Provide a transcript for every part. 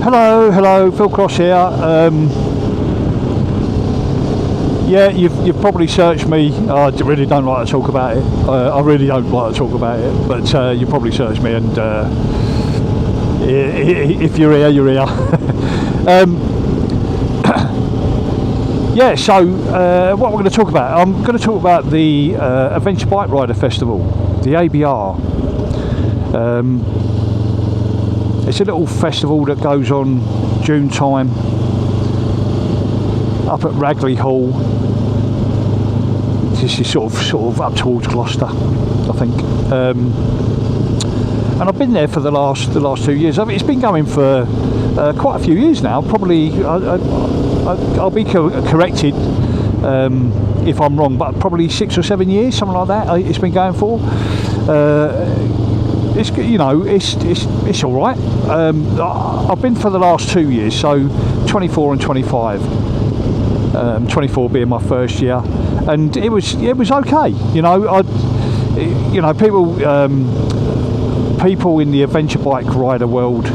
Hello, Phil Cross here. Yeah, you've probably searched me. I really don't like to talk about it. I really don't like to talk about it, but you probably searched me, and if you're here, you're here. Yeah, so what we're going to talk about, I'm going to talk about the Adventure Bike Rider Festival, the ABR. It's a little festival that goes on June time up at Ragley Hall. This is sort of up towards Gloucester, I think. And I've been there for the last 2 years. I mean, it's been going for quite a few years now. Probably I'll be corrected if I'm wrong, but probably 6 or 7 years, something like that. It's been going for. It's it's all right. I've been for the last 2 years, so 24 and 25. 24 being my first year, and it was okay. People in the adventure bike rider world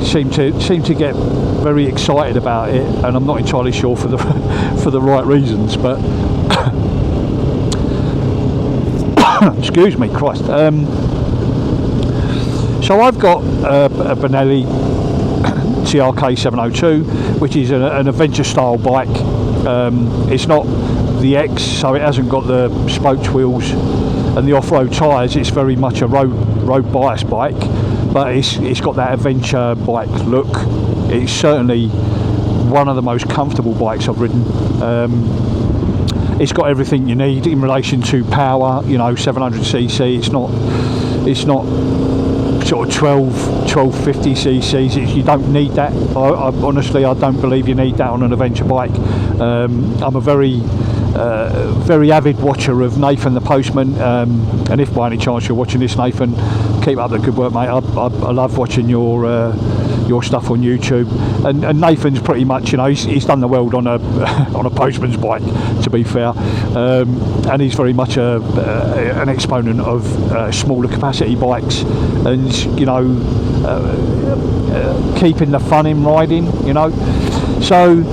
seem to get very excited about it, and I'm not entirely sure for the right reasons, but. Excuse me, Christ. So I've got a Benelli TRK 702, which is an adventure style bike. It's not the X, so it hasn't got the spoked wheels and the off-road tyres. It's very much a road bias bike, but it's got that adventure bike look. It's certainly one of the most comfortable bikes I've ridden. It's got everything you need in relation to power, 700cc. It's not sort of 1250 cc's. You don't need that. Honestly, I don't believe you need that on an adventure bike. I'm a very avid watcher of Nathan the Postman, and if by any chance you're watching this, Nathan, keep up the good work, mate. I love watching your stuff on YouTube, and Nathan's pretty much, he's done the world on a postman's bike, to be fair, and he's very much an exponent of smaller capacity bikes, and keeping the fun in riding, so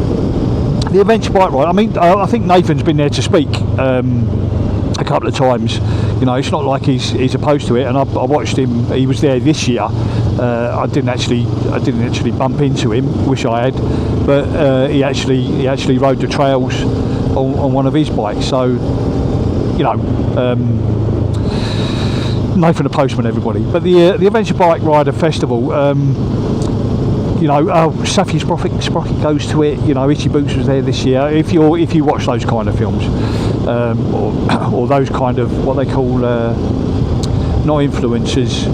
the adventure bike ride, I mean, I think Nathan's been there to speak a couple of times. It's not like he's opposed to it, and I watched him. He was there this year. I didn't actually bump into him. Wish I had, but he actually rode the trails on one of his bikes. So Nathan the Postman, everybody. But the Adventure Bike Rider Festival. Safi Sprocket goes to it. Itchy Boots was there this year. If you watch those kind of films, or those kind of what they call not influencers,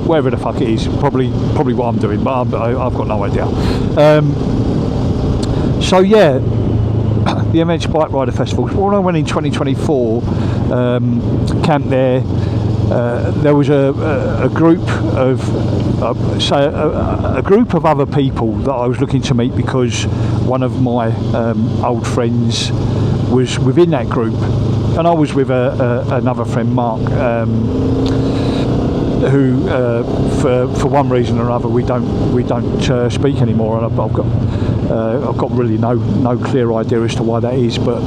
wherever the fuck it is, probably what I'm doing, but I've got no idea. So yeah, the Adventure Bike Rider Festival. When I went in 2024, camped there. There was a group of a group of other people that I was looking to meet, because one of my old friends was within that group, and I was with another friend, Mark, who for one reason or another we don't speak anymore, and I've got really no clear idea as to why that is, but.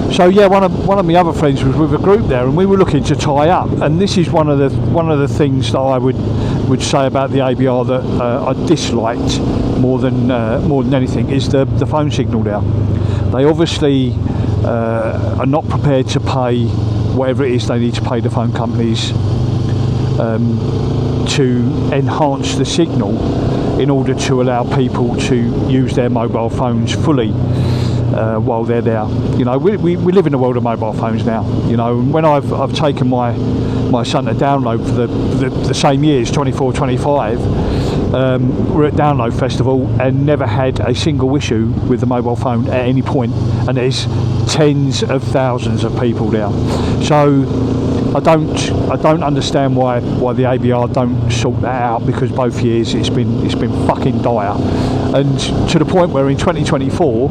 So yeah, one of my other friends was with a group there, and we were looking to tie up. And this is one of the things that I would say about the ABR that I disliked more than anything, is the phone signal there. They obviously are not prepared to pay whatever it is they need to pay the phone companies to enhance the signal in order to allow people to use their mobile phones fully. While they're there, we live in a world of mobile phones now. And when I've taken my son to download for the same years, 24, 25, we're at Download Festival and never had a single issue with the mobile phone at any point, and there's tens of thousands of people there. So I don't understand why the ABR don't sort that out, because both years it's been fucking dire, and to the point where in 2024.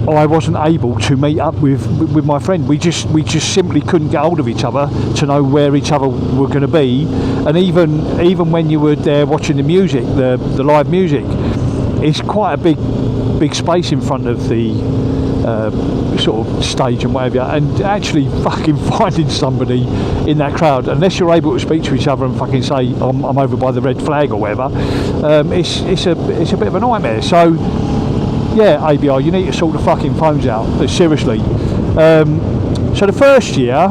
I wasn't able to meet up with my friend. We just simply couldn't get hold of each other to know where each other were going to be. And even when you were there watching the music, the live music, it's quite a big space in front of the sort of stage and whatever, and actually fucking finding somebody in that crowd, unless you're able to speak to each other and fucking say I'm over by the red flag or whatever, it's a bit of a nightmare. So yeah, ABR, you need to sort the fucking phones out, seriously. So the first year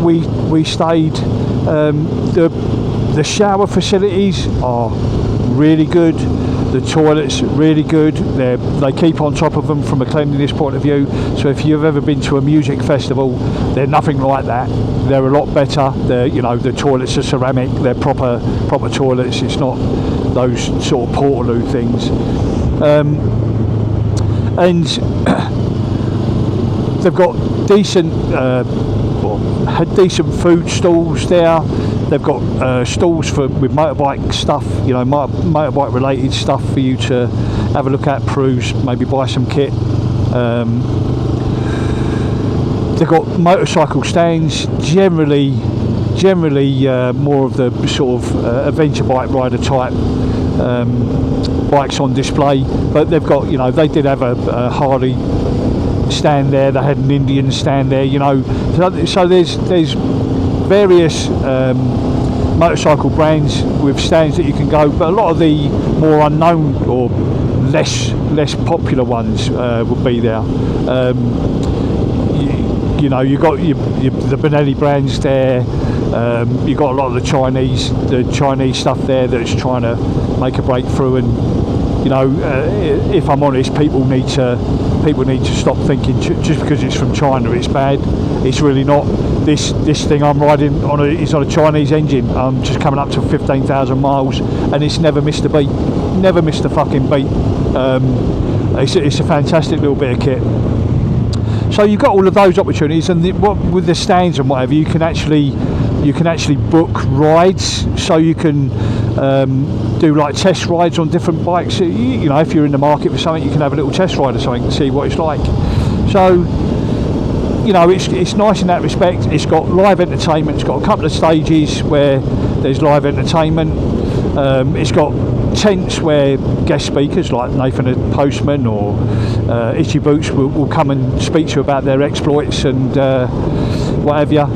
we stayed, the shower facilities are really good. The toilets really good. They keep on top of them from a cleanliness point of view. So if you've ever been to a music festival, they're nothing like that. They're a lot better. The toilets are ceramic. They're proper toilets. It's not those sort of portaloo things. And they've got decent food stalls there. They've got stalls with motorbike stuff, motorbike related stuff for you to have a look at, peruse, maybe buy some kit. They've got motorcycle stands, generally more of the sort of adventure bike rider type bikes on display. But they've got, they did have a Harley stand there. They had an Indian stand there, So there's various motorcycle brands with stands that you can go, but a lot of the more unknown or less popular ones would be there. You've got the Benelli brands there. You've got a lot of the Chinese stuff there that's trying to make a breakthrough. And if I'm honest, people need to stop thinking just because it's from China it's bad. It's really not. This thing I'm riding on is on a Chinese engine. I'm just coming up to 15,000 miles, and it's never missed a beat. Never missed a fucking beat. It's a fantastic little bit of kit. So you've got all of those opportunities, and with the stands and whatever, you can actually book rides. So you can do like test rides on different bikes. If you're in the market for something, you can have a little test ride or something to see what it's like. So it's nice in that respect. It's got live entertainment. It's got a couple of stages where there's live entertainment. It's got tents where guest speakers like Nathan the Postman or Itchy Boots will come and speak to you about their exploits and whatever.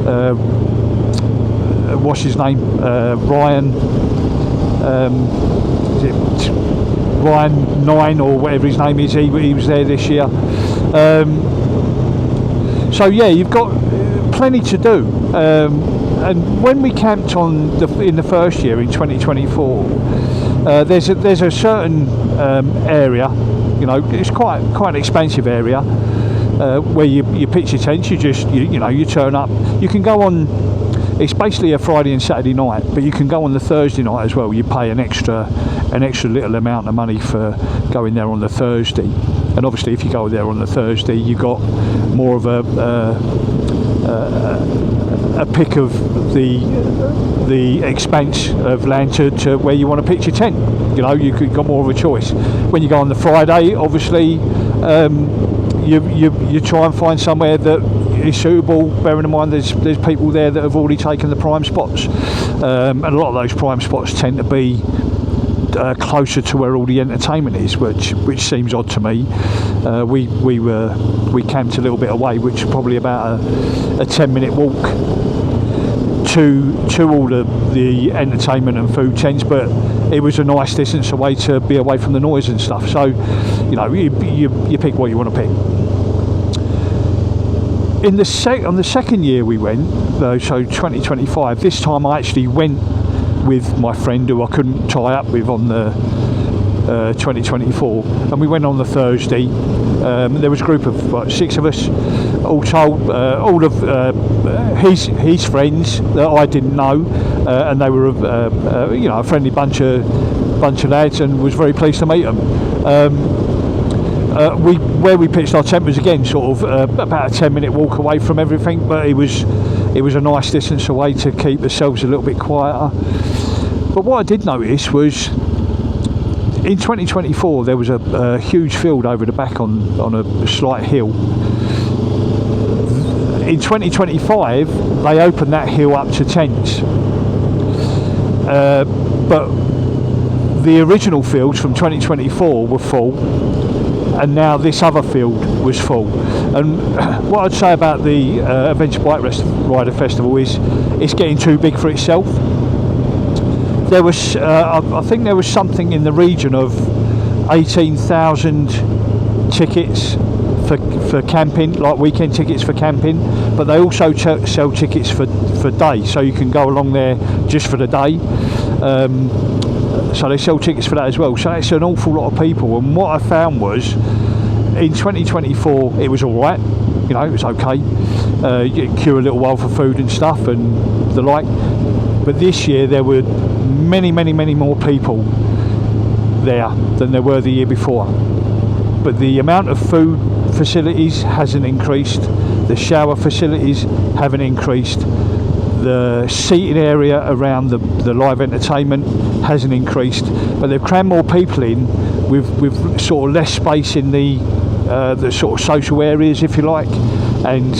What's his name? Ryan. Is it Ryan 9 or whatever his name is? He was there this year. So yeah, you've got plenty to do. And when we camped in the first year in 2024, there's a certain area, it's quite an expansive area where you pitch your tents. You turn up. You can go on. It's basically a Friday and Saturday night, but you can go on the Thursday night as well. You pay an extra little amount of money for going there on the Thursday. And obviously, if you go there on the Thursday, you got more of a pick of the expanse of land to where you want to pitch your tent. You've got more of a choice. When you go on the Friday, obviously, you try and find somewhere that is suitable, bearing in mind there's people there that have already taken the prime spots, and a lot of those prime spots tend to be closer to where all the entertainment is, which seems odd to me. We camped a little bit away, which is probably about a 10-minute walk to all the entertainment and food tents, but it was a nice distance away to be away from the noise and stuff. So you pick what you want to pick. On the second year we went, so 2025, this time I actually went with my friend who I couldn't tie up with on the 2024, and we went on the Thursday. There was a group of 6 of us, all told, all of his friends that I didn't know, and they were a friendly bunch of lads, and was very pleased to meet them. Where we pitched our tent was again sort of about a 10-minute walk away from everything, but it was a nice distance away to keep ourselves a little bit quieter. But what I did notice was in 2024 there was a huge field over the back on a slight hill. In 2025 they opened that hill up to tents, but the original fields from 2024 were full, and now this other field was full. And what I'd say about the Adventure Bike Rider Festival is it's getting too big for itself. There was I think there was something in the region of 18,000 tickets for camping, like weekend tickets for camping, but they also sell tickets for day, so you can go along there just for the day. So they sell tickets for that as well. So it's an awful lot of people. And what I found was in 2024 it was all right, you know, it was okay. You queue a little while for food and stuff and the like. But this year there were many more people there than there were the year before. But the amount of food facilities hasn't increased, the shower facilities haven't increased, the seating area around the live entertainment hasn't increased, but they've crammed more people in with sort of less space in the sort of social areas, if you like, and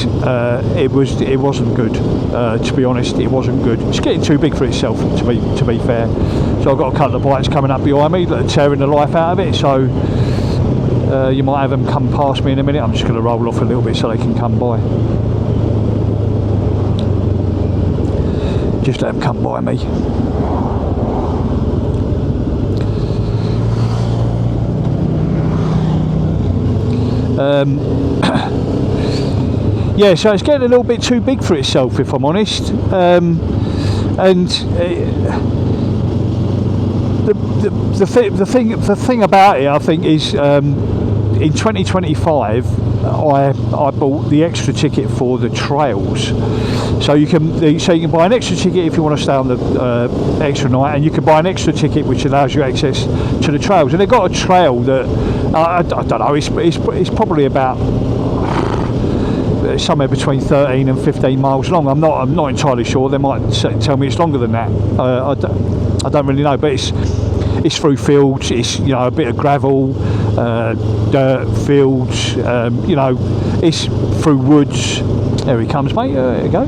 it wasn't good. To be honest, it wasn't good. It's getting too big for itself, to be fair. So I've got a couple of bikes coming up behind me that are tearing the life out of it. So you might have them come past me in a minute. I'm just going to roll off a little bit so they can come by. Just let them come by me. Yeah, so it's getting a little bit too big for itself, if I'm honest. And the thing about it, I think, is in 2025 I bought the extra ticket for the trails. So you can buy an extra ticket if you want to stay on the extra night, and you can buy an extra ticket which allows you access to the trails. And they've got a trail that I don't know. It's probably about somewhere between 13 and 15 miles long. I'm not entirely sure. They might tell me it's longer than that. I don't really know, but it's through fields. It's, you know, a bit of gravel, dirt, fields. You know, it's through woods. There he comes, mate. There you go.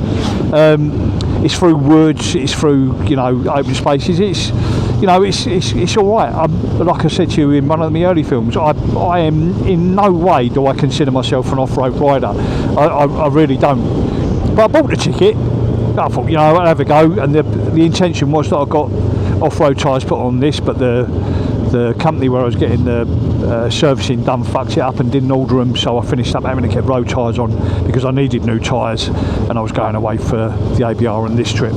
It's through woods. It's through, you know, open spaces. It's, you know, it's all right. Like I said to you in one of my early films, I am in no way do I consider myself an off-road rider. I really don't. But I bought the ticket. I thought, you know, I'll have a go, and the intention was that I got off-road tyres put on this, but the company where I was getting the servicing done fucked it up and didn't order them, so I finished up having to get road tyres on because I needed new tyres, and I was going away for the ABR on this trip.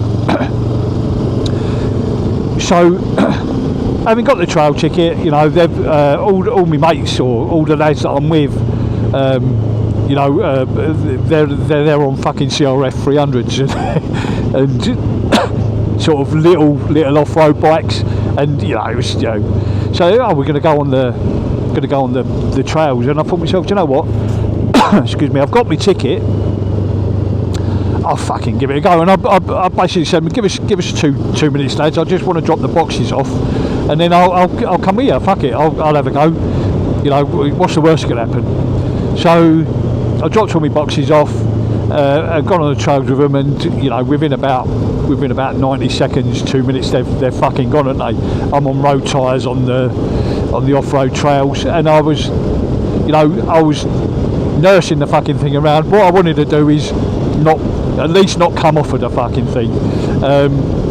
So having got the trail ticket, you know, they've all my mates or all the lads that I'm with, you know, they're on fucking CRF 300s and sort of little off-road bikes, and you know, it was, you know, so we're going to go on the trails, and I thought to myself, do you know what? Excuse me, I've got my ticket. I'll fucking give it a go. And I basically said, give us two minutes, lads. I just want to drop the boxes off, and then I'll come here. Fuck it, I'll have a go. You know, what's the worst that can happen? So I dropped all my boxes off. I've gone on the trails with them, and you know, within about 90 seconds, 2 minutes, they're fucking gone, aren't they? I'm on road tyres on the off-road trails, and I was nursing the fucking thing around. What I wanted to do is at least not come off of the fucking thing.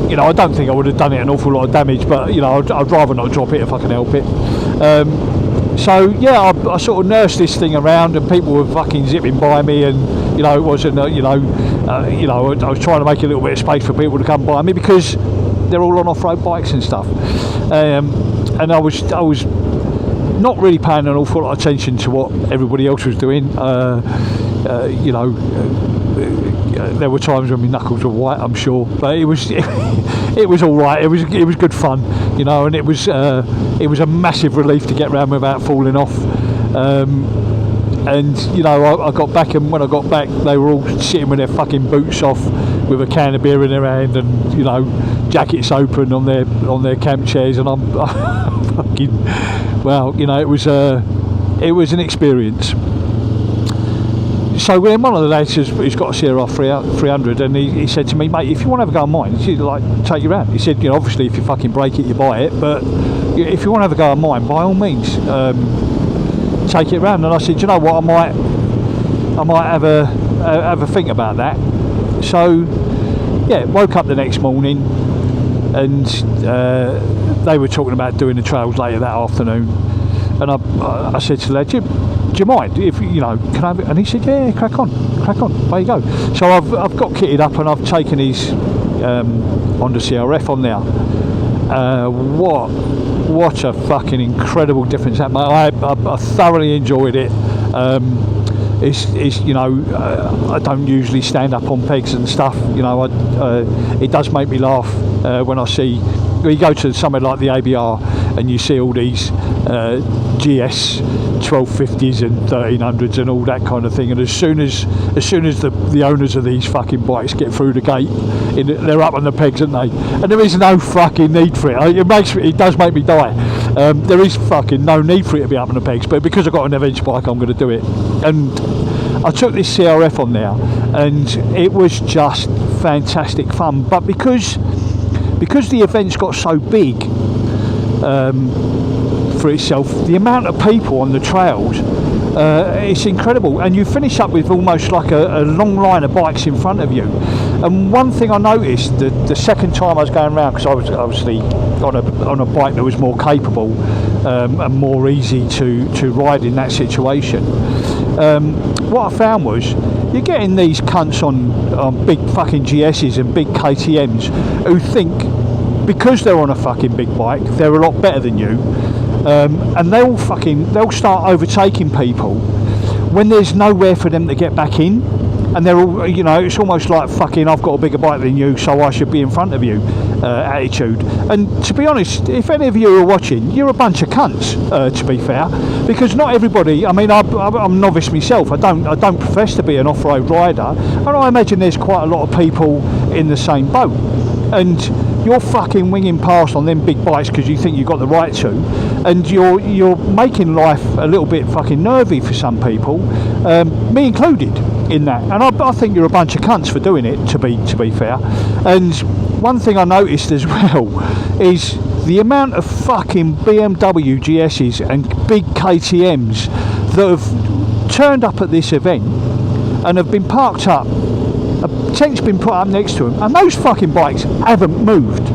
You know, I don't think I would have done it an awful lot of damage, but you know, I'd rather not drop it if I can help it. So yeah, I sort of nursed this thing around, and people were fucking zipping by me, and you know, it wasn't, I was trying to make a little bit of space for people to come by me because they're all on off-road bikes and stuff. And I was not really paying an awful lot of attention to what everybody else was doing. You know, there were times when my knuckles were white, I'm sure, but it was all right. It was good fun, you know, and it was a massive relief to get around without falling off. And you know, I got back, and when I got back, they were all sitting with their fucking boots off, with a can of beer in their hand, and you know, jackets open on their camp chairs, and I'm thinking, well, you know, it was an experience. So when one of the lads he's got a CRR 300, and he said to me, mate, if you want to have a go at mine, he said, like, take you round. He said, you know, obviously if you fucking break it, you buy it, but if you want to have a go at mine, by all means, take it round. And I said, you know what, I might have a think about that. So yeah, woke up the next morning, and they were talking about doing the trails later that afternoon, and I said to the lad, do you mind if, you know, can I have it? And he said, yeah, crack on, there you go. So I've got kitted up, and I've taken his Honda CRF on there. What a fucking incredible difference that made. I thoroughly enjoyed it. It's you know, I don't usually stand up on pegs and stuff, you know. It does make me laugh when I see, when you go to somewhere like the ABR and you see all these GS 1250s and 1300s and all that kind of thing, and as soon as the owners of these fucking bikes get through the gate, they're up on the pegs, aren't they? And there is no fucking need for it. It does make me die. There is fucking no need for it to be up on the pegs, but because I've got an adventure bike, I'm going to do it. And I took this CRF on there, and it was just fantastic fun. But because the event's got so big for itself, the amount of people on the trails, it's incredible, and you finish up with almost like a long line of bikes in front of you. And one thing I noticed the second time I was going around, because I was obviously on a bike that was more capable and more easy to ride in that situation, what I found was you're getting these cunts on big fucking GSs and big KTMs who think because they're on a fucking big bike they're a lot better than you, and they'll start overtaking people when there's nowhere for them to get back in, and they're all, you know, it's almost like fucking I've got a bigger bike than you, so I should be in front of you attitude. And to be honest, if any of you are watching, you're a bunch of cunts, to be fair, because not everybody, I mean, I'm a novice myself, I don't profess to be an off-road rider, and I imagine there's quite a lot of people in the same boat, and you're fucking winging past on them big bikes because you think you've got the right to, and you're making life a little bit fucking nervy for some people, me included in that. And I think you're a bunch of cunts for doing it, to be fair. And one thing I noticed as well is the amount of fucking BMW GSs and big KTMs that have turned up at this event and have been parked up, a tent's been put up next to them, and those fucking bikes haven't moved.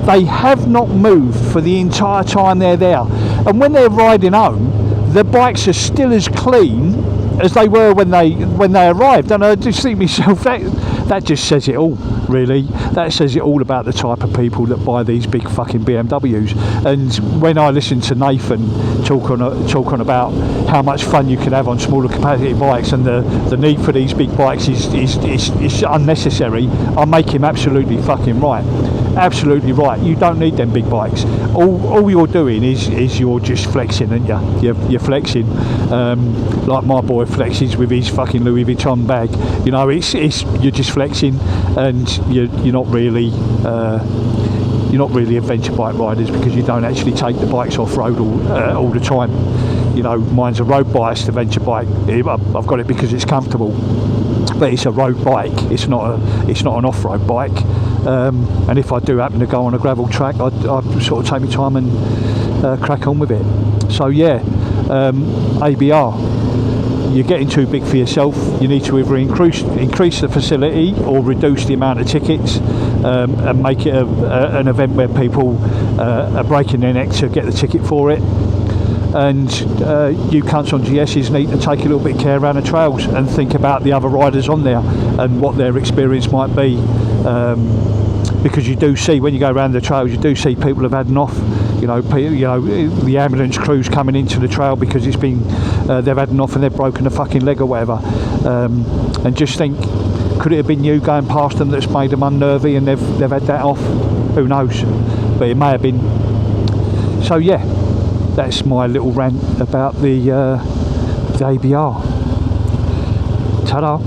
They have not moved for the entire time they're there, and when they're riding home, the bikes are still as clean as they were when they arrived. And I just think myself, that just says it all, really. That says it all about the type of people that buy these big fucking BMWs. And when I listen to Nathan talk on about how much fun you can have on smaller capacity bikes, and the need for these big bikes is unnecessary, I make him absolutely fucking right. Absolutely right. You don't need them big bikes. All you're doing is you're just flexing, aren't you? You're flexing, like my boy flexes with his fucking Louis Vuitton bag. You know, it's you're just flexing, and you're not really adventure bike riders, because you don't actually take the bikes off road all the time. You know, mine's a road biased adventure bike. I've got it because it's comfortable, but it's a road bike. It's not an off-road bike. And if I do happen to go on a gravel track, I sort of take my time and crack on with it. So yeah, ABR, you're getting too big for yourself. You need to either increase the facility or reduce the amount of tickets, and make it an event where people are breaking their neck to get the ticket for it. And you cunts on GSs need to take a little bit of care around the trails and think about the other riders on there and what their experience might be, because you do see, when you go around the trails, you do see people have had enough. You know, the ambulance crews coming into the trail because it's been they've had enough and they've broken a fucking leg or whatever, and just think, could it have been you going past them that's made them unnervy and they've had that off? Who knows? But it may have been. So yeah, that's my little rant about the ABR. Ta-da.